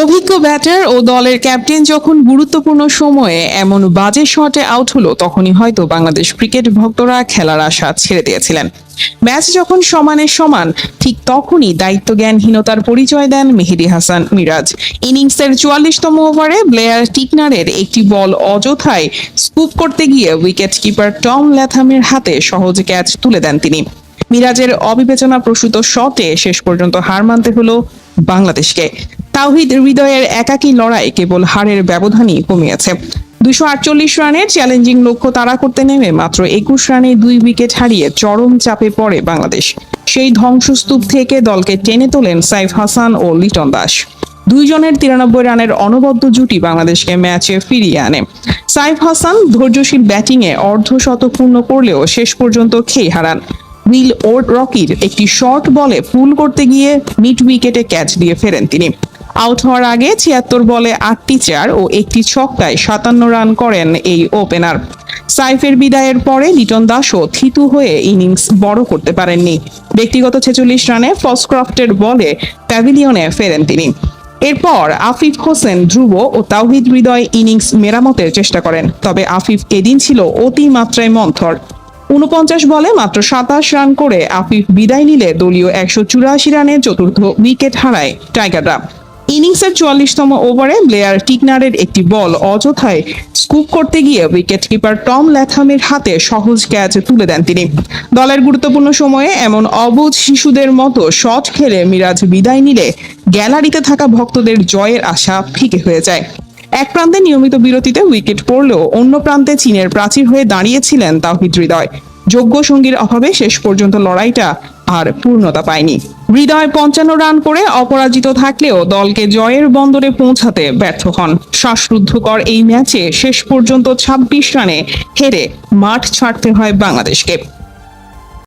অভিজ্ঞ ব্যাটার ও দলের ক্যাপ্টেন যখন গুরুত্বপূর্ণ সময়ে এমন বাজে শটে আউট হলো, তখনই হয়তো বাংলাদেশ ক্রিকেট ভক্তরা খেলার আশা ছেড়ে দিয়েছিলেন। ম্যাচ যখন সমানে সমান, ঠিক তখনই দায়িত্বজ্ঞানহীনতার পরিচয় দেন মেহেদী হাসান মিরাজ। ইনিংসের 44তম ওভারে ব্লেয়ার টিকনারের একটি বল অযথায় স্কুপ করতে গিয়ে উইকেট কিপার টম ল্যাথামের হাতে সহজ ক্যাচ তুলে দেন তিনি। মিরাজের অবিবেচনা প্রসূত শটে শেষ পর্যন্ত হার মানতে হলো বাংলাদেশকে। তাওহিদ হৃদয়ের একাকী লড়াই কেবল হারের ব্যবধানই কমিয়েছে। 248 রানের চ্যালেঞ্জিং লক্ষ্য তাড়া করতে নেমে মাত্র 21 রানে 2 উইকেট হারিয়ে চরম চাপে পড়ে বাংলাদেশ। সেই ধ্বংসস্তূপ থেকে দলকে টেনে তোলেন সাইফ হাসান ও লিটন দাস। দুইজনের 93 রানের অনবদ্য জুটি বাংলাদেশকে ম্যাচে ফিরিয়ে আনে। সাইফ হাসান ধৈর্যশীল ব্যাটিংয়ে অর্ধশতক পূর্ণ করলেও শেষ পর্যন্ত খেই হারান। উইল ও রকির একটি শর্ট বলে পুল করতে গিয়ে মিড উইকেটে ক্যাচ দিয়ে ফেরেন তিনি। আউট হওয়ার আগে 76 বলে 8টি চার ও একটি ছক্কায় 57 রান করেন এই ওপেনার। সাইফের বিদায়ের পরে লিটন দাসও থিতু হয়ে ইনিংস বড় করতে পারেননি। ব্যক্তিগত 46 রানে ফক্সক্রফটের বলে প্যাভিলিয়নে ফেরেন তিনি। এরপর আফিফ হোসেন, ধ্রুব ও তাওহিদ হৃদয় ইনিংস মেরামতের চেষ্টা করেন, তবে আফিফ এদিন ছিল অতি মাত্রায় মন্থর। 49 বলে মাত্র 27 রান করে আফিফ বিদায় নিলে দলীয় 184 রানে চতুর্থ উইকেট হারায় টাইগাররা। ইনিংসের 44তম ওভারে ব্লেয়ার টিকনারের একটি বল অযথায় স্কুপ করতে গিয়ে উইকেট কিপার টম ল্যাথামের হাতে সহজ ক্যাচ তুলে দেন তিনি। দলের গুরুত্বপূর্ণ সময়ে এমন অবুঝ শিশুদের মতো শট খেলে মিরাজ বিদায় নিলে গ্যালারিতে থাকা ভক্তদের জয়ের আশা ফিকে হয়ে যায়। এক প্রান্তে নিয়মিত বিরতিতে উইকেট পড়লেও অন্য প্রান্তে চীনের প্রাচীর হয়ে দাঁড়িয়েছিলেন তাওহিদ হৃদয়। যোগ্য সঙ্গীর অভাবে শেষ পর্যন্ত লড়াইটা আর পূর্ণতা পায়নি। হৃদয় 55 রান করে অপরাজিত থাকলেও দলকে জয়ের বন্দরে পৌঁছাতে ব্যর্থ হন। শ্বাসরুদ্ধকর এই ম্যাচে শেষ পর্যন্ত 26 রানে হেরে মাঠ ছাড়তে হয় বাংলাদেশকে।